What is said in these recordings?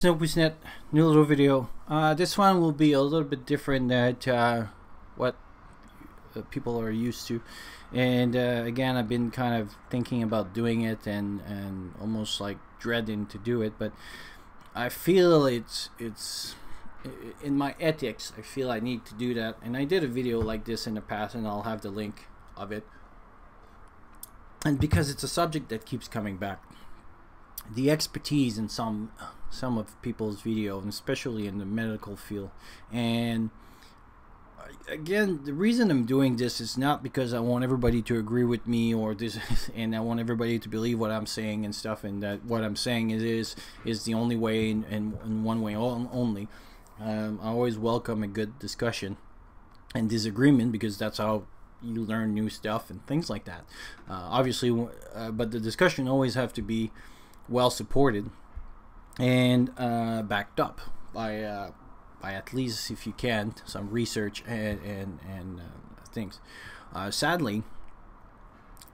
Snowpusnet, new little video. This one will be a little bit different than what people are used to, and again, I've been kind of thinking about doing it and almost like dreading to do it, but I feel it's in my ethics. I feel I need to do that, and I did a video like this in the past, and I'll have the link of it. And because it's a subject that keeps coming back, the expertise in some of people's video, and especially in the medical field. And again, the reason I'm doing this is not because I want everybody to agree with me or this and I want everybody to believe what I'm saying and stuff, and that what I'm saying is the only way and one way only. I always welcome a good discussion and disagreement, because that's how you learn new stuff and things like that. Obviously, but the discussion always have to be well supported and backed up by at least, if you can, some research and things. Sadly,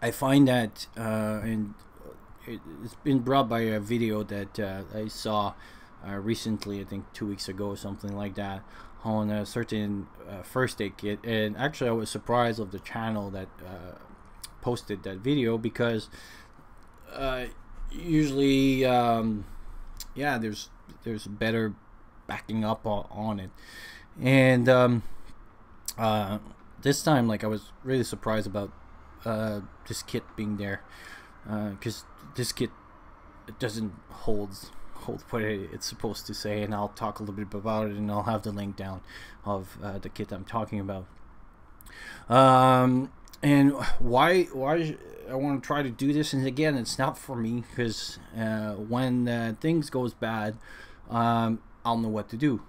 I find that and it's been brought by a video that I saw recently, I think 2 weeks ago or something like that, on a certain first aid kit. And actually I was surprised of the channel that posted that video, because usually yeah, there's better backing up on it. And this time, like, I was really surprised about this kit being there, because this kit, it doesn't hold what it's supposed to say, and I'll talk a little bit about it, and I'll have the link down of the kit I'm talking about. And why I want to try to do this, and again, it's not for me, because when things goes bad, I'll know what to do.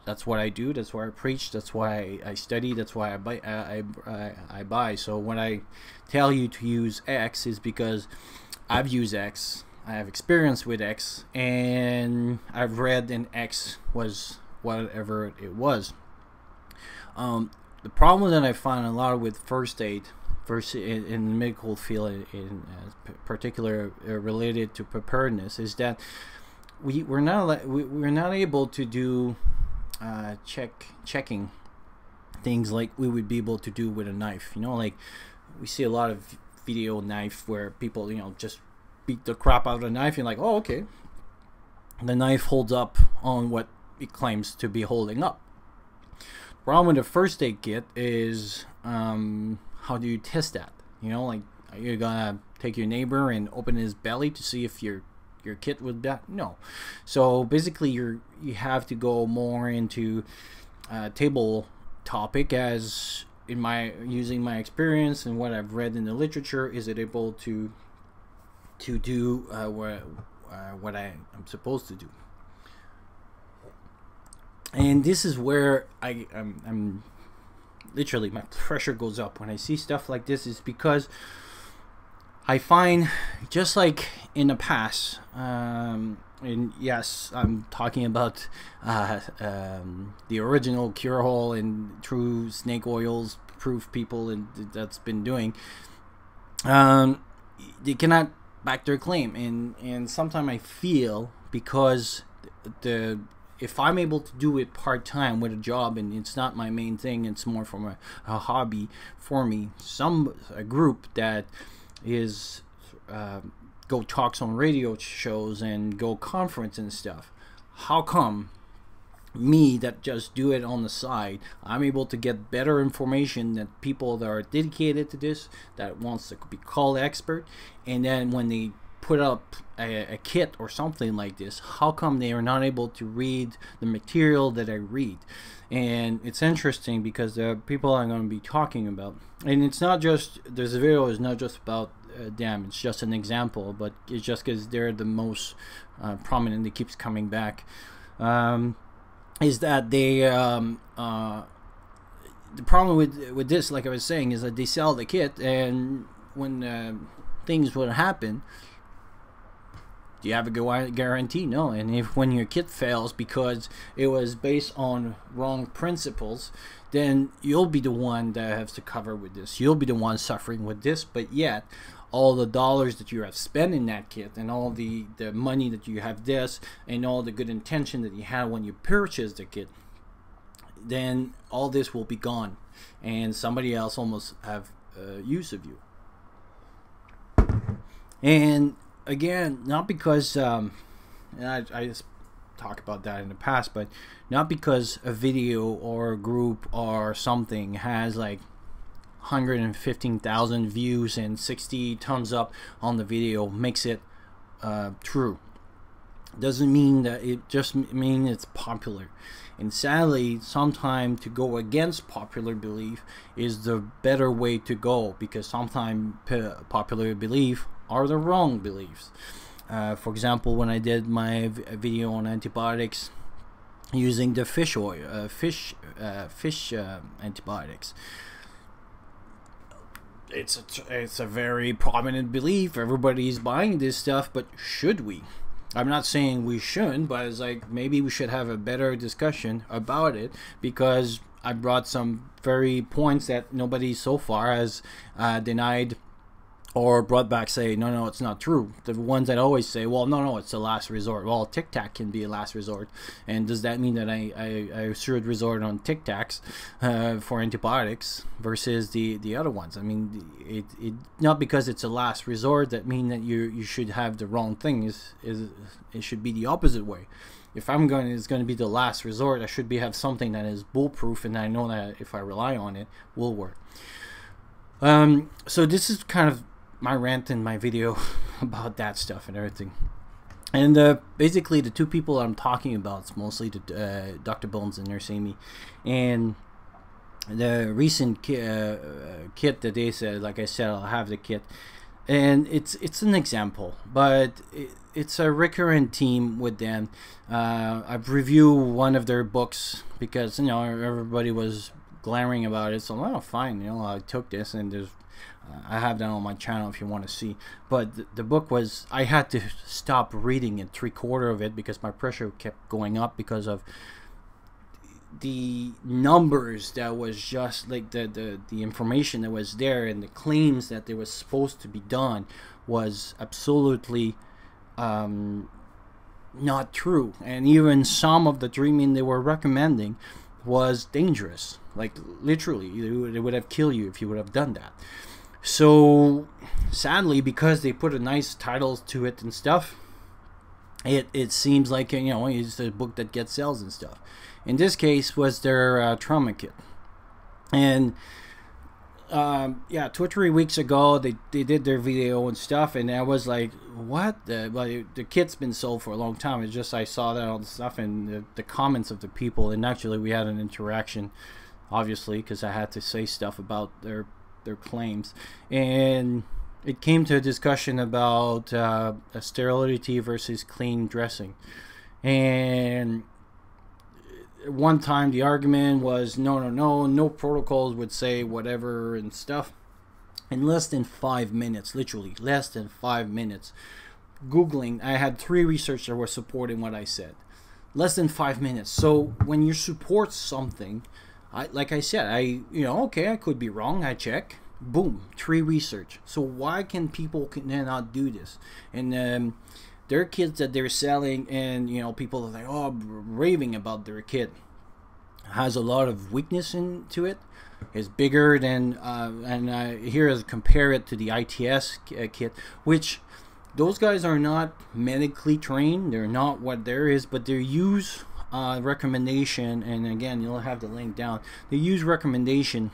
That's what I do. That's why I preach. That's why I study. That's why I buy. So when I tell you to use X, is because I've used X. I have experience with X, and I've read, and X was whatever it was. The problem that I find a lot with first aid, in the medical field, in particular related to preparedness, is that we're not able to do checking things like we would be able to do with a knife. You know, like we see a lot of video knife where people, you know, just beat the crap out of a knife. You're like, oh, okay, the knife holds up on what it claims to be holding up. Problem with the first aid kit is how do you test that? You know, like, are you gonna take your neighbor and open his belly to see if your kit would that? No. So basically, you have to go more into table topic, as in using my experience and what I've read in the literature. Is it able to do what I'm supposed to do? And this is where I'm literally, my pressure goes up when I see stuff like this, is because I find, just like in the past, and yes, I'm talking about the original cure hole and true snake oils proof people, and that's been doing, they cannot back their claim. And sometimes I feel, because if I'm able to do it part-time with a job, and it's not my main thing, it's more from a hobby for me, a group that is go talks on radio shows and go conference and stuff, how come me that just do it on the side, I'm able to get better information than people that are dedicated to this, that wants to be called expert, and then when they put up a kit or something like this, how come they are not able to read the material that I read? And it's interesting, because the people I'm going to be talking about, and it's not just, this video is not just about them, it's just an example, but it's just because they're the most prominent, it keeps coming back, is that they the problem with this, like I was saying, is that they sell the kit, and when things would happen, do you have a guarantee? No. And when your kit fails because it was based on wrong principles, then you'll be the one that has to cover with this. You'll be the one suffering with this. But yet, all the dollars that you have spent in that kit, and all the money that you have this, and all the good intention that you had when you purchased the kit, then all this will be gone, and somebody else almost have use of you. And again, not because and I just talked about that in the past, but not because a video or a group or something has like 115,000 views and 60 thumbs up on the video makes it true. Doesn't mean that, it just means it's popular. And sadly, sometimes to go against popular belief is the better way to go, because sometimes popular belief are the wrong beliefs. For example, when I did my video on antibiotics using the fish oil, fish antibiotics, it's a very prominent belief. Everybody's buying this stuff, but should we? I'm not saying we shouldn't, but it's like maybe we should have a better discussion about it, because I brought some very points that nobody so far has denied or brought back, say, no, it's not true. The ones that always say, well, no, it's a last resort. Well, Tic Tac can be a last resort, and does that mean that I should resort on Tic Tacs for antibiotics versus the other ones? I mean, it not because it's a last resort that mean that you should have the wrong thing. It should be the opposite way. If it's going to be the last resort, I should have something that is bulletproof, and I know that if I rely on it, will work. So this is kind of my rant in my video about that stuff and everything. And basically, the two people I'm talking about is mostly the Dr. Bones and Nurse Amy, and the recent kit that they said, like I said, I'll have the kit, and it's an example, but it's a recurrent theme with them. I've reviewed one of their books because everybody was glaring about it, so oh fine, I took this, and I have that on my channel if you want to see. But the book was, I had to stop reading it 3/4 of it because my pressure kept going up because of the numbers that was just like the information that was there, and the claims that they was supposed to be done was absolutely not true. And even some of the treatment they were recommending was dangerous, like literally they would have killed you if you would have done that. So sadly, because they put a nice title to it and stuff, it seems like it's a book that gets sales and stuff. In this case was their trauma kit, and yeah, 2 or 3 weeks ago they did their video and stuff, and I was like, what? The kit's been sold for a long time. It's just I saw that all the stuff and the comments of the people, and actually we had an interaction, obviously, because I had to say stuff about their claims, and it came to a discussion about sterility versus clean dressing. And one time the argument was no protocols would say whatever and stuff. In less than 5 minutes, literally less than 5 minutes, Googling, I had 3 researchers that were supporting what I said. Less than 5 minutes. So when you support something, like I said, okay, I could be wrong, I check, boom, 3 research. So why can people not do this? And their kits that they're selling, and people are like, oh, raving about their kit, has a lot of weakness into it. It's bigger than and here is compare it to the ITS kit, which those guys are not medically trained. They're not what there is, but they use recommendation, and again, you'll have the link down. They use recommendation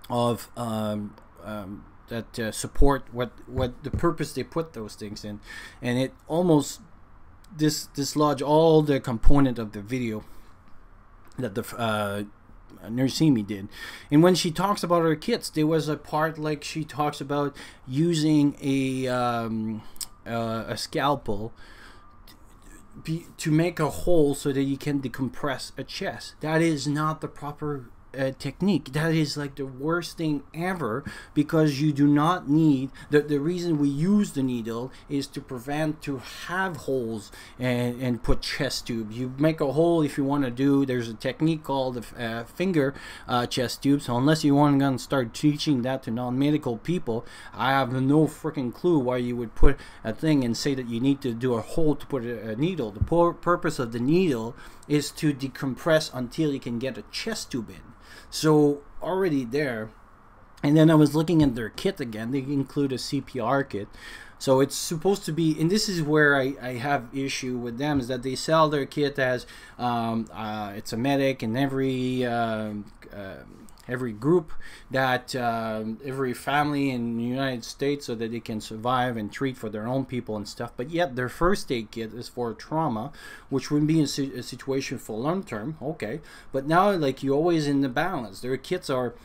of that support what the purpose they put those things in, and it almost dislodge all the component of the video that the Nurse Amy did. And when she talks about her kits, there was a part like she talks about using a scalpel to make a hole so that you can decompress a chest. That is not the proper technique. That is like the worst thing ever, because you do not need the reason we use the needle is to prevent to have holes and put chest tubes. You make a hole if you want to do, there's a technique called finger chest tube. So unless you want to start teaching that to non-medical people, I have no freaking clue why you would put a thing and say that you need to do a hole to put a needle. The purpose of the needle is to decompress until you can get a chest tube in. So already there. And then I was looking at their kit again. They include a CPR kit. So it's supposed to be, and this is where I have issue with them, is that they sell their kit as it's a medic in every group, that every family in the United States, so that they can survive and treat for their own people and stuff. But yet their first aid kit is for trauma, which would be a situation for long term. Okay, but now like you always in the balance. Their kits are,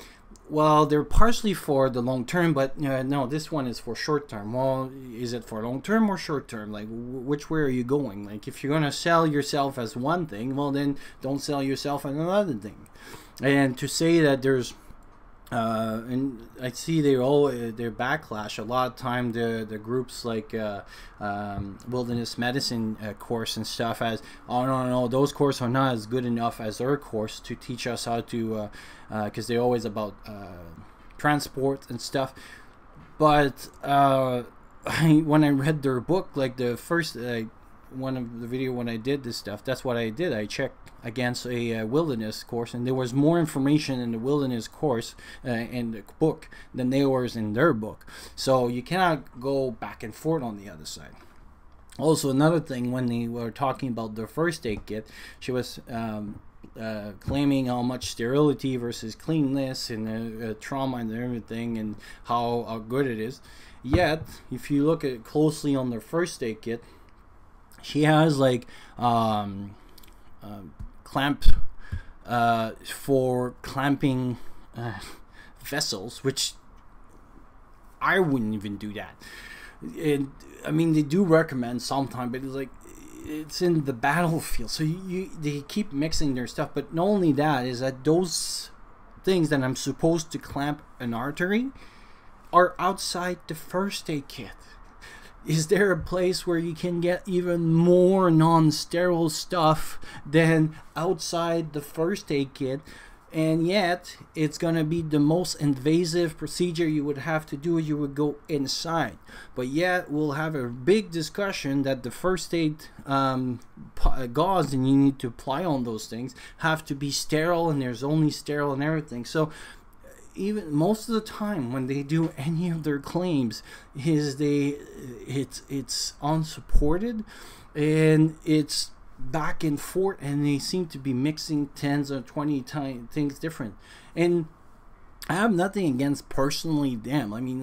well, they're partially for the long term, but no, this one is for short term. Well, is it for long term or short term? Like, which way are you going? Like, if you're gonna sell yourself as one thing, well, then don't sell yourself as another thing. And to say that there's and I see their backlash a lot of time, the groups like wilderness medicine course and stuff, as, oh no, those courses are not as good enough as our course to teach us how to, because they're always about transport and stuff. But when I read their book, like the first one of the video when I did this stuff, that's what I did. I checked against a wilderness course, and there was more information in the wilderness course in the book than there was in their book. So you cannot go back and forth on the other side. Also, another thing, when they were talking about their first aid kit, she was claiming how much sterility versus cleanness and trauma and everything, and how good it is. Yet, if you look at it closely on their first aid kit, she has like clamp for clamping vessels, which I wouldn't even do that. And I mean, they do recommend sometimes, but it's like, it's in the battlefield, so they keep mixing their stuff. But not only that, is that those things that I'm supposed to clamp an artery are outside the first aid kit. Is there a place where you can get even more non-sterile stuff than outside the first aid kit? And yet, it's going to be the most invasive procedure you would have to do. You would go inside. But yet, we'll have a big discussion that the first aid gauze and you need to apply on those things have to be sterile, and there's only sterile and everything. So, even most of the time when they do any of their claims, is it's unsupported, and it's back and forth, and they seem to be mixing 10s or 20 things different. And I have nothing against personally them. I mean,